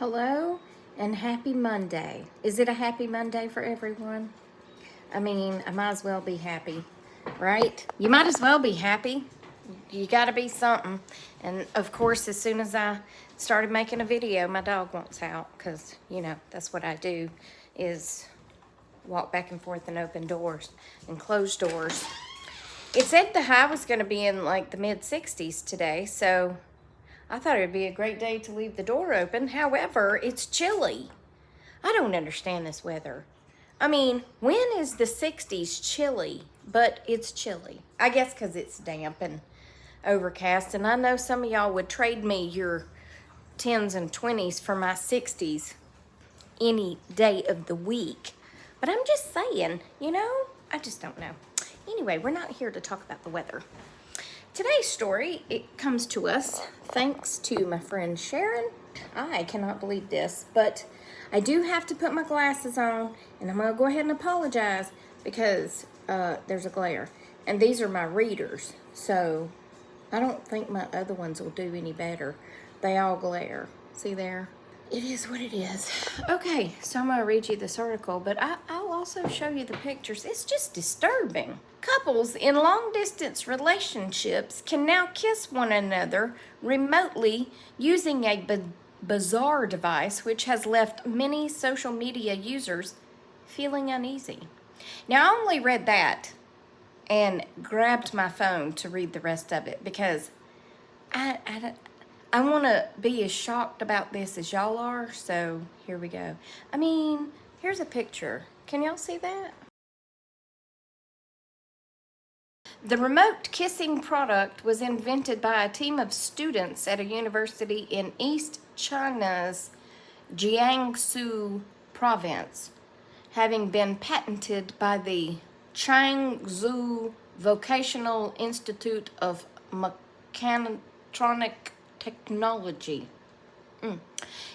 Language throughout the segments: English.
Hello and happy Monday. Is it a happy Monday for everyone? I mean, I might as well be happy, right? You might as well be happy. You gotta be something. And of course, as soon as I started making a video, my dog wants out because, that's what I do is walk back and forth and open doors and close doors. It said the high was gonna be in like the mid 60s today, so I thought it would be a great day to leave the door open. However, it's chilly. I don't understand this weather. I mean, when is the 60s chilly? But it's chilly. I guess because it's damp and overcast. And I know some of y'all would trade me your 10s and 20s for my 60s any day of the week. But I'm just saying, I just don't know. Anyway, we're not here to talk about the weather. Today's story, it comes to us thanks to my friend Sharon. I cannot believe this, but I do have to put my glasses on, and I'm going to go ahead and apologize because there's a glare. And these are my readers, so I don't think my other ones will do any better. They all glare. See there? It is what it is. Okay, so I'm going to read you this article, but I'll also show you the pictures. It's just disturbing. Couples in long-distance relationships can now kiss one another remotely using a bizarre device which has left many social media users feeling uneasy. Now, I only read that and grabbed my phone to read the rest of it because I want to be as shocked about this as y'all are, so here we go. I mean, here's a picture. Can y'all see that? The remote kissing product was invented by a team of students at a university in East China's Jiangsu province, having been patented by the Changzhou Vocational Institute of Mechatronic Technology.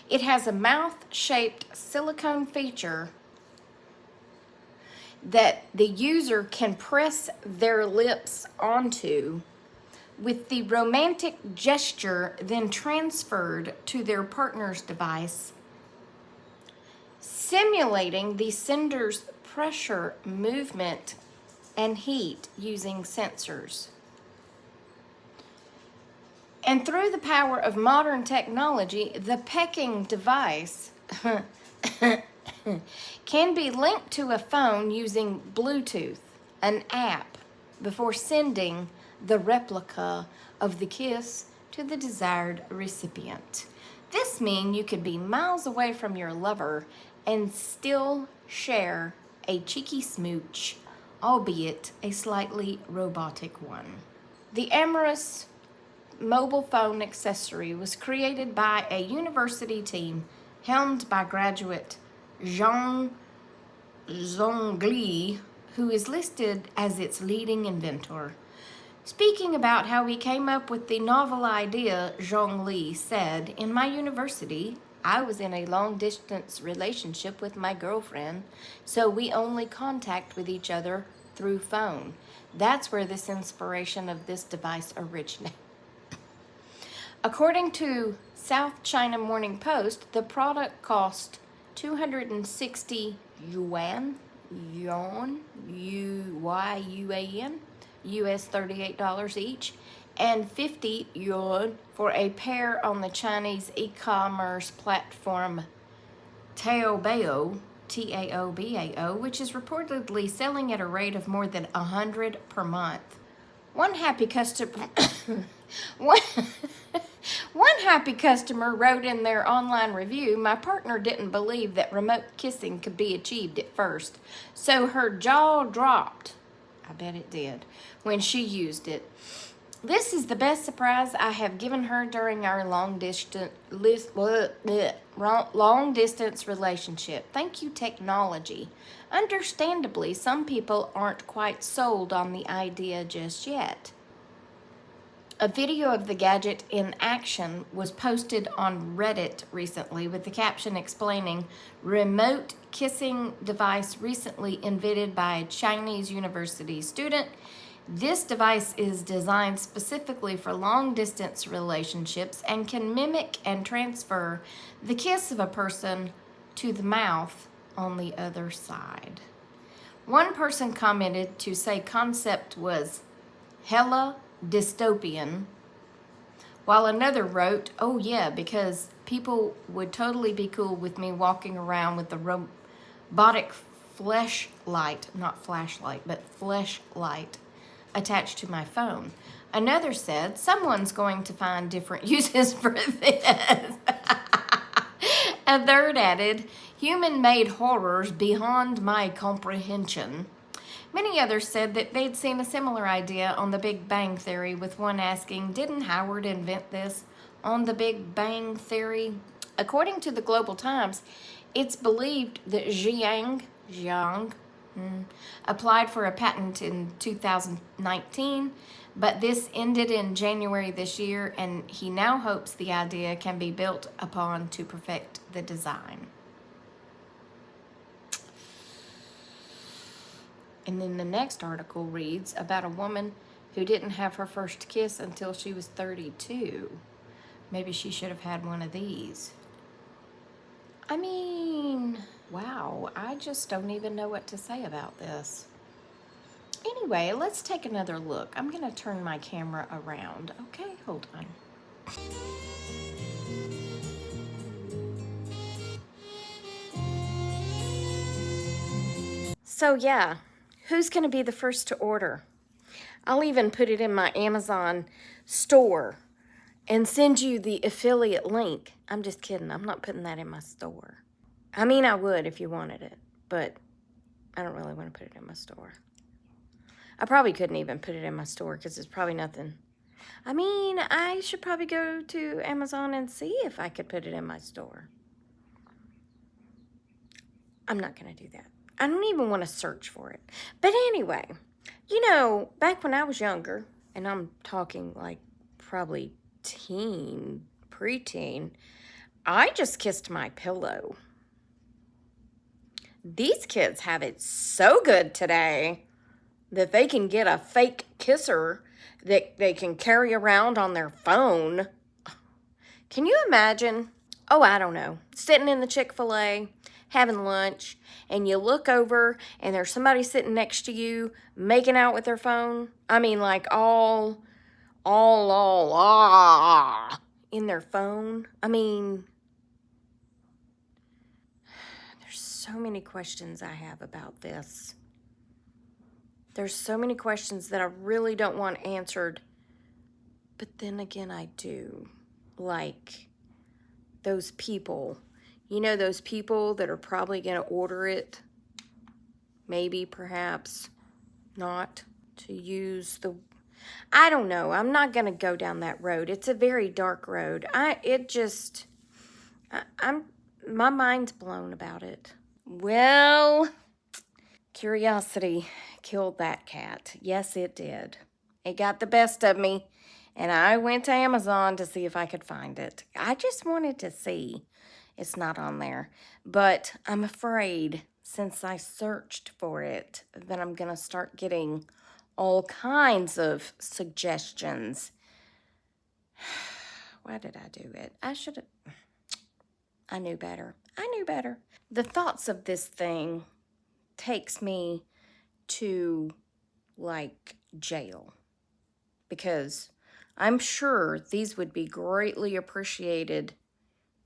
It has a mouth-shaped silicone feature that the user can press their lips onto, with the romantic gesture then transferred to their partner's device, simulating the sender's pressure, movement, and heat using sensors. And through the power of modern technology, the pecking device can be linked to a phone using Bluetooth, an app, before sending the replica of the kiss to the desired recipient. This means you could be miles away from your lover and still share a cheeky smooch, albeit a slightly robotic one. The amorous mobile phone accessory was created by a university team helmed by graduate Zhang Zhongli, who is listed as its leading inventor. Speaking about how he came up with the novel idea, Zhongli said, "In my university, I was in a long-distance relationship with my girlfriend, so we only contact with each other through phone. That's where this inspiration of this device originated." According to South China Morning Post, the product cost 260 yuan, U-Y-U-A-N, US $38 each, and 50 yuan for a pair on the Chinese e-commerce platform Taobao, T-A-O-B-A-O, which is reportedly selling at a rate of more than 100 per month. One happy customer wrote in their online review, "My partner didn't believe that remote kissing could be achieved at first, so her jaw dropped." I bet it did when she used it. "This is the best surprise I have given her during our long distance relationship. Thank you, technology." Understandably, some people aren't quite sold on the idea just yet. A video of the gadget in action was posted on Reddit recently with the caption explaining, "Remote kissing device recently invented by a Chinese university student This device is designed specifically for long-distance relationships and can mimic and transfer the kiss of a person to the mouth on the other side. One person commented to say concept was hella dystopian, while another wrote, oh yeah, because people would totally be cool with me walking around with the robotic fleshlight, not flashlight, but fleshlight attached to my phone. Another said, someone's going to find different uses for this. A third added, human-made horrors beyond my comprehension. Many others said that they'd seen a similar idea on The Big Bang Theory, with one asking, didn't Howard invent this on The Big Bang Theory? According to the Global Times, it's believed that Jiang applied for a patent in 2019, but this ended in January this year, and he now hopes the idea can be built upon to perfect the design. And then the next article reads about a woman who didn't have her first kiss until she was 32. Maybe she should have had one of these. I mean, wow, I just don't even know what to say about this. Anyway, let's take another look. I'm going to turn my camera around. Okay, hold on. So yeah, who's going to be the first to order? I'll even put it in my Amazon store and send you the affiliate link. I'm just kidding. I'm not putting that in my store. I mean, I would if you wanted it, but I don't really want to put it in my store. I probably couldn't even put it in my store because it's probably nothing. I mean, I should probably go to Amazon and see if I could put it in my store. I'm not going to do that. I don't even want to search for it. But anyway, you know, back when I was younger, and I'm talking like probably preteen, I just kissed my pillow. These kids have it so good today that they can get a fake kisser that they can carry around on their phone. Can you imagine? Oh, I don't know. Sitting in the Chick-fil-A, having lunch, and you look over and there's somebody sitting next to you making out with their phone. I mean, like all in their phone. I mean, there's so many questions I have about this. There's so many questions that I really don't want answered, but then again, I do. Like those people, you know, those people that are probably going to order it, maybe, perhaps, not to use the, I don't know. I'm not going to go down that road. It's a very dark road. My mind's blown about it. Well, curiosity killed that cat. Yes, it did. It got the best of me, and I went to Amazon to see if I could find it. I just wanted to see. It's not on there, but I'm afraid since I searched for it that I'm going to start getting all kinds of suggestions. Why did I do it? I knew better. The thoughts of this thing takes me to, like, jail. Because I'm sure these would be greatly appreciated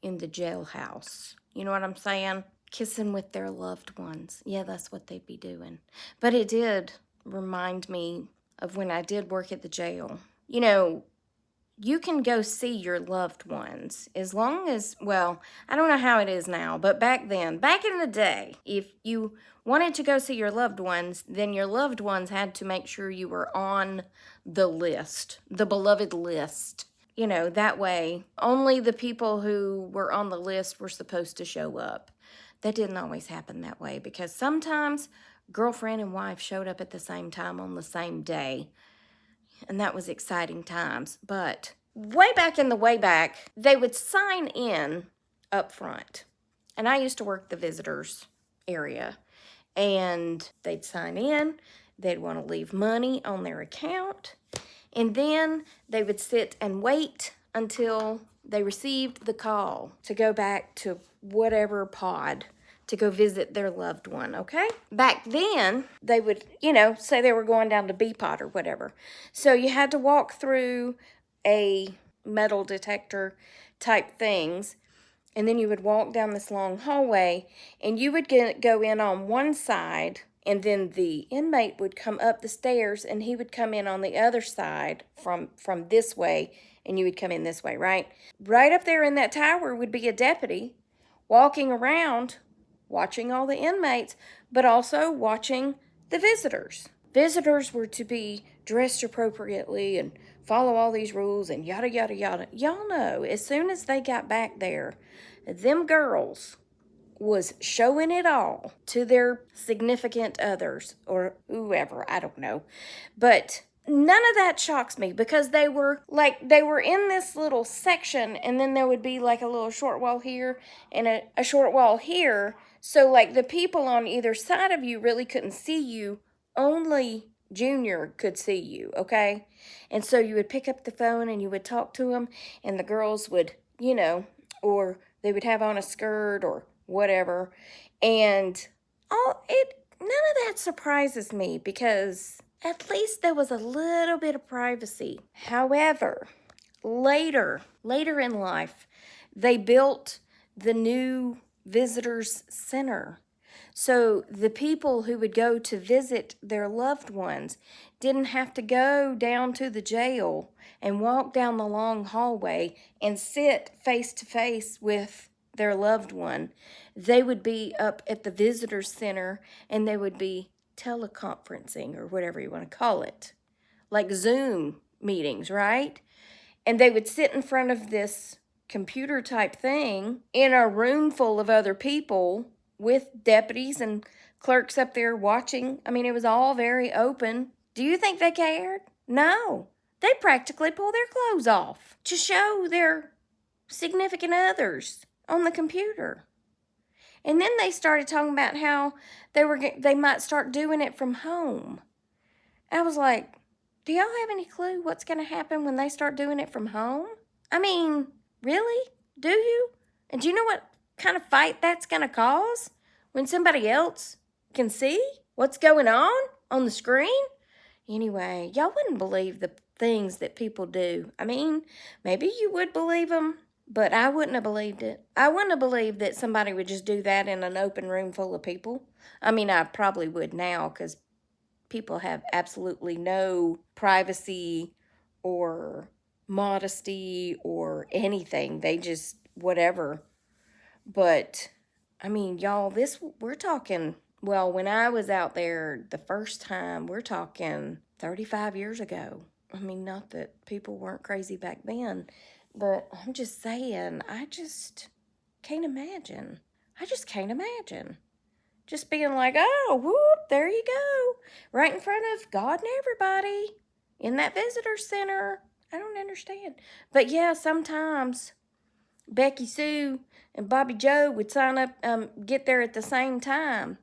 in the jailhouse. You know what I'm saying? Kissing with their loved ones. Yeah, that's what they'd be doing. But it did remind me of when I did work at the jail. You know, you can go see your loved ones as long as, well, I don't know how it is now, but back then, back in the day, if you wanted to go see your loved ones, then your loved ones had to make sure you were on the list, the beloved list. You know, that way, only the people who were on the list were supposed to show up. That didn't always happen that way because sometimes girlfriend and wife showed up at the same time on the same day. And that was exciting times. But way back, they would sign in up front. And I used to work the visitors area. And they'd sign in. They'd want to leave money on their account. And then they would sit and wait until they received the call to go back to whatever pod to go visit their loved one, okay? Back then, they would, say they were going down to B pod or whatever. So you had to walk through a metal detector type things, and then you would walk down this long hallway, and you would go in on one side, and then the inmate would come up the stairs, and he would come in on the other side from this way, and you would come in this way, right? Right up there in that tower would be a deputy walking around, watching all the inmates, but also watching the visitors. Visitors were to be dressed appropriately and follow all these rules and yada, yada, yada. Y'all know, as soon as they got back there, them girls was showing it all to their significant others or whoever, I don't know. But none of that shocks me because they were in this little section, and then there would be like a little short wall here and a short wall here. So like the people on either side of you really couldn't see you. Only Junior could see you, okay? And so you would pick up the phone and you would talk to them, and the girls would, or they would have on a skirt or whatever. And none of that surprises me because at least there was a little bit of privacy. However, later in life, they built the new visitors center. So the people who would go to visit their loved ones didn't have to go down to the jail and walk down the long hallway and sit face to face with their loved one. They would be up at the visitor center and they would be teleconferencing or whatever you want to call it, like Zoom meetings, right? And they would sit in front of this computer type thing in a room full of other people with deputies and clerks up there watching. I mean, it was all very open. Do you think they cared? No. They practically pulled their clothes off to show their significant others on the computer. And then they started talking about how they might start doing it from home. I was like, do y'all have any clue what's going to happen when they start doing it from home? I mean, really? Do you? And do you know what kind of fight that's going to cause when somebody else can see what's going on the screen? Anyway, y'all wouldn't believe the things that people do. I mean, maybe you would believe them, but I wouldn't have believed it. I wouldn't have believed that somebody would just do that in an open room full of people. I mean, I probably would now because people have absolutely no privacy or modesty or anything. They just whatever. But, I mean, y'all, we're talking, well, when I was out there the first time, we're talking 35 years ago. I mean, not that people weren't crazy back then, but I'm just saying, I just can't imagine. I just can't imagine. Just being like, oh, whoop, there you go. Right in front of God and everybody in that visitor center. I don't understand. But yeah, sometimes Becky Sue and Bobby Joe would sign up, get there at the same time.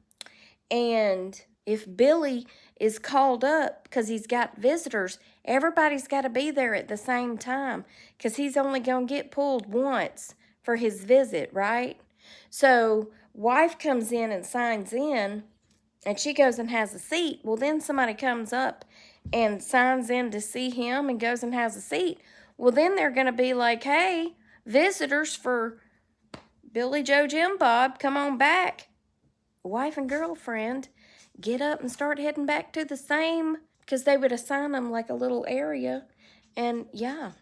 And if Billy is called up because he's got visitors, everybody's got to be there at the same time because he's only going to get pulled once for his visit, right? So wife comes in and signs in, and she goes and has a seat. Well, then somebody comes up and signs in to see him and goes and has a seat. Well, then they're going to be like, hey, visitors for Billy, Joe, Jim, Bob, come on back. Wife and girlfriend get up and start heading back to the same, because they would assign them like a little area. And yeah,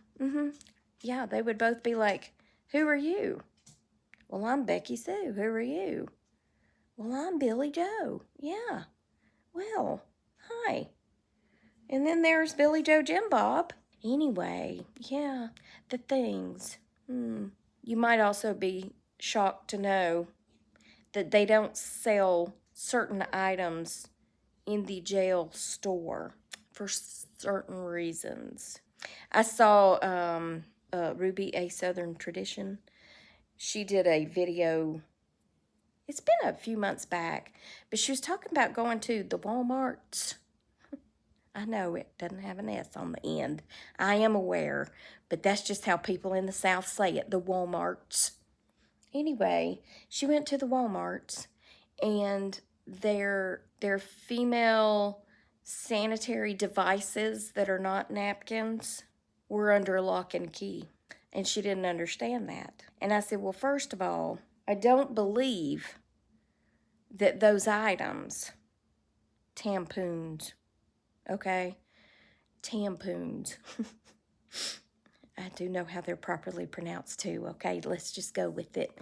they would both be like, who are you? Well, I'm Becky Sue. Who are you? Well, I'm Billy Joe. Yeah. Well, hi. And then there's Billy, Joe, Jim, Bob. Anyway, yeah, the things. You might also be shocked to know that they don't sell certain items in the jail store for certain reasons. I saw Ruby, A Southern Tradition. She did a video. It's been a few months back, but she was talking about going to the Walmarts I know it doesn't have an S on the end. I am aware, but that's just how people in the South say it, the Walmarts. Anyway, she went to the Walmarts, and their female sanitary devices that are not napkins were under lock and key, and she didn't understand that. And I said, well, first of all, I don't believe that those items, tampoons, okay, tampoons, I do know how they're properly pronounced too, okay, let's just go with it.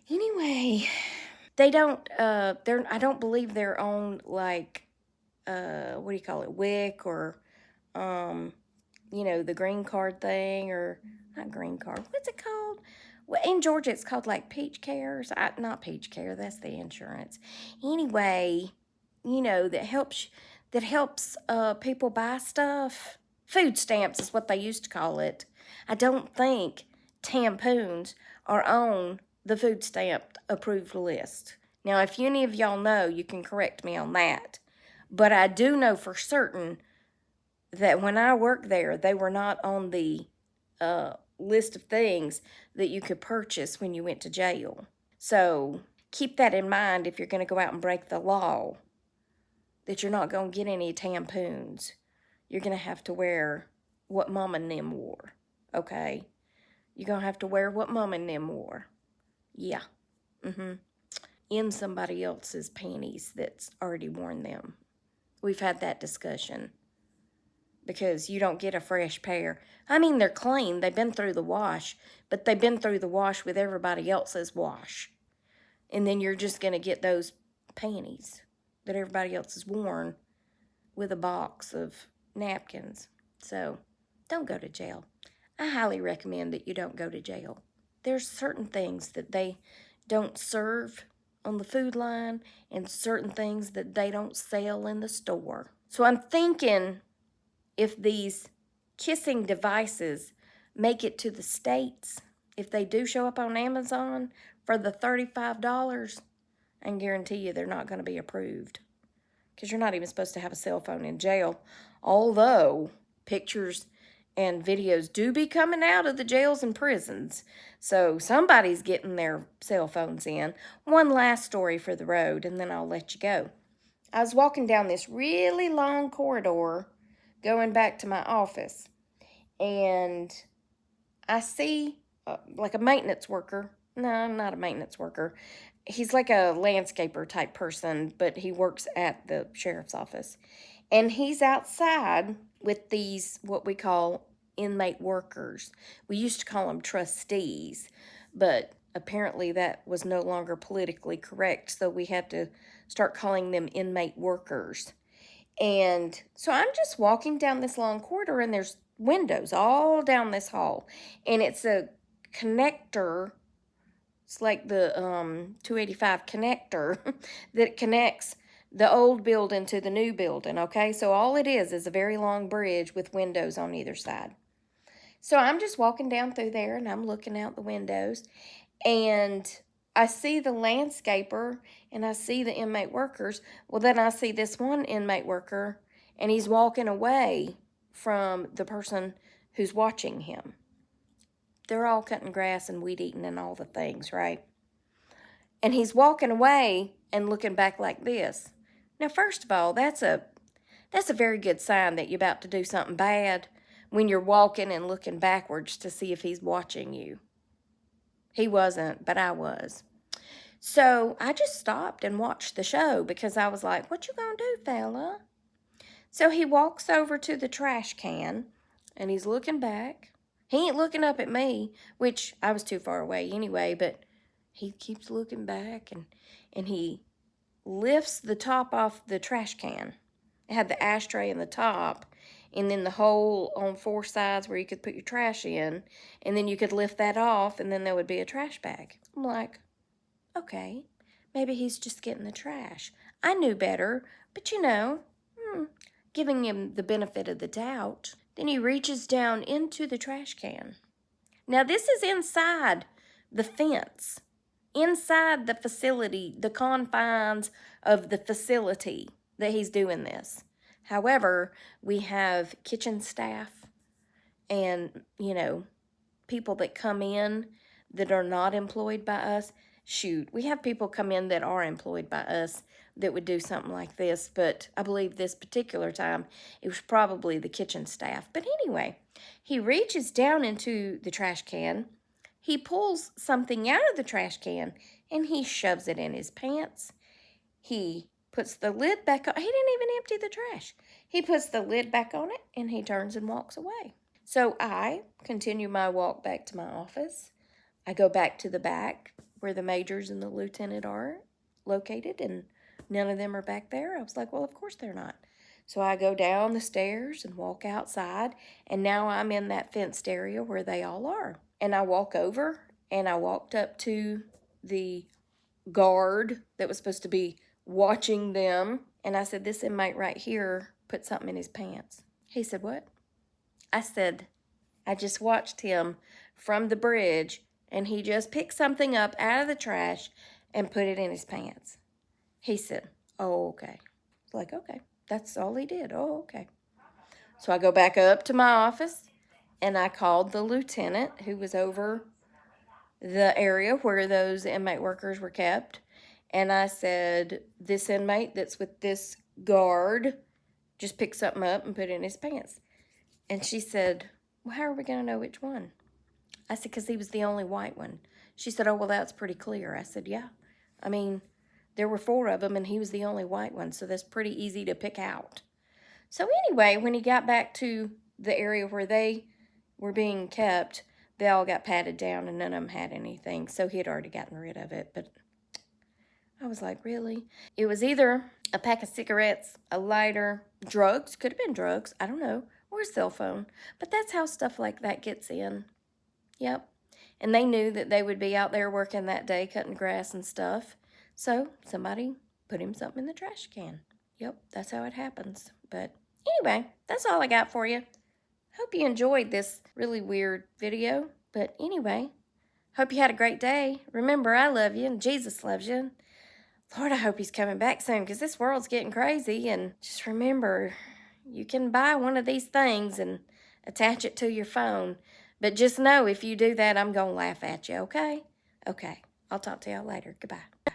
Anyway, they don't, I don't believe they're on, like, what do you call it, WIC or, you know, the green card thing, or, not green card, what's it called? Well, in Georgia, it's called, like, Peach Care, not Peach Care, that's the insurance. Anyway, you know, that helps people buy stuff. Food stamps is what they used to call it. I don't think tampoons are on the food stamp approved list. Now, if any of y'all know, you can correct me on that. But I do know for certain that when I worked there, they were not on the list of things that you could purchase when you went to jail. So keep that in mind if you're going to go out and break the law, that you're not going to get any tampoons. You're going to have to wear what Mom and them wore, okay? You're going to have to wear what Mom and them wore. Yeah. In somebody else's panties that's already worn them. We've had that discussion. Because you don't get a fresh pair. I mean, they're clean. They've been through the wash. But they've been through the wash with everybody else's wash. And then you're just going to get those panties that everybody else has worn with a box of napkins. So, don't go to jail. I highly recommend that you don't go to jail. There's certain things that they don't serve on the food line and certain things that they don't sell in the store. So I'm thinking, if these kissing devices make it to the States, if they do show up on Amazon for the $35, I can guarantee you they're not going to be approved. Because you're not even supposed to have a cell phone in jail. Although pictures and videos do be coming out of the jails and prisons. So somebody's getting their cell phones in. One last story for the road, and then I'll let you go. I was walking down this really long corridor going back to my office, and I see like a maintenance worker. No, not a maintenance worker. He's like a landscaper type person, but he works at the sheriff's office. And he's outside with these, what we call inmate workers. We used to call them trustees, but apparently that was no longer politically correct, so we had to start calling them inmate workers. And so I'm just walking down this long corridor, and there's windows all down this hall. And it's a connector. It's like the 285 connector that connects the old building to the new building, okay? So all it is a very long bridge with windows on either side. So I'm just walking down through there, and I'm looking out the windows, and I see the landscaper, and I see the inmate workers. Well, then I see this one inmate worker, and he's walking away from the person who's watching him. They're all cutting grass and weed eating and all the things, right? And he's walking away and looking back like this. Now, first of all, that's a very good sign that you're about to do something bad when you're walking and looking backwards to see if he's watching you. He wasn't, but I was. So I just stopped and watched the show because I was like, what you gonna do, fella? So he walks over to the trash can, and he's looking back. He ain't looking up at me, which I was too far away anyway, but he keeps looking back, and he lifts the top off the trash can. It had the ashtray in the top, and then the hole on four sides where you could put your trash in, and then you could lift that off, and then there would be a trash bag. I'm like, okay, maybe he's just getting the trash. I knew better, but you know, giving him the benefit of the doubt. Then he reaches down into the trash can. Now this is inside the fence, inside the facility, the confines of the facility that he's doing this. However, we have kitchen staff and, you know, people that come in that are not employed by us. Shoot, we have people come in that are employed by us that would do something like this, but I believe this particular time it was probably the kitchen staff. But anyway, he reaches down into the trash can, he pulls something out of the trash can, and he shoves it in his pants. He puts the lid back on. He didn't even empty the trash. He puts the lid back on it, and he turns and walks away. So I continue my walk back to my office. I go back to the back where the majors and the lieutenant are located, and none of them are back there. I was like, well, of course they're not. So I go down the stairs and walk outside, and now I'm in that fenced area where they all are. And I walk over, and I walked up to the guard that was supposed to be watching them, and I said, this inmate right here put something in his pants. He said, what? I said, I just watched him from the bridge, and he just picked something up out of the trash and put it in his pants. He said, oh, okay. I was like, okay, that's all he did. Oh, okay. So I go back up to my office, and I called the lieutenant who was over the area where those inmate workers were kept. And I said, this inmate that's with this guard just picked something up and put it in his pants. And she said, well, how are we going to know which one? I said, because he was the only white one. She said, oh, well, that's pretty clear. I said, yeah. I mean, there were 4 of them, and he was the only white one, so that's pretty easy to pick out. So anyway, when he got back to the area where they were being kept, they all got patted down, and none of them had anything, so he had already gotten rid of it. But I was like, really? It was either a pack of cigarettes, a lighter, drugs, could have been drugs, I don't know, or a cell phone. But that's how stuff like that gets in. Yep. And they knew that they would be out there working that day, cutting grass and stuff. So somebody put him something in the trash can. Yep, that's how it happens. But anyway, that's all I got for you. Hope you enjoyed this really weird video. But anyway, hope you had a great day. Remember, I love you and Jesus loves you. Lord, I hope he's coming back soon because this world's getting crazy. And just remember, you can buy one of these things and attach it to your phone. But just know if you do that, I'm going to laugh at you, okay? Okay. I'll talk to y'all later. Goodbye.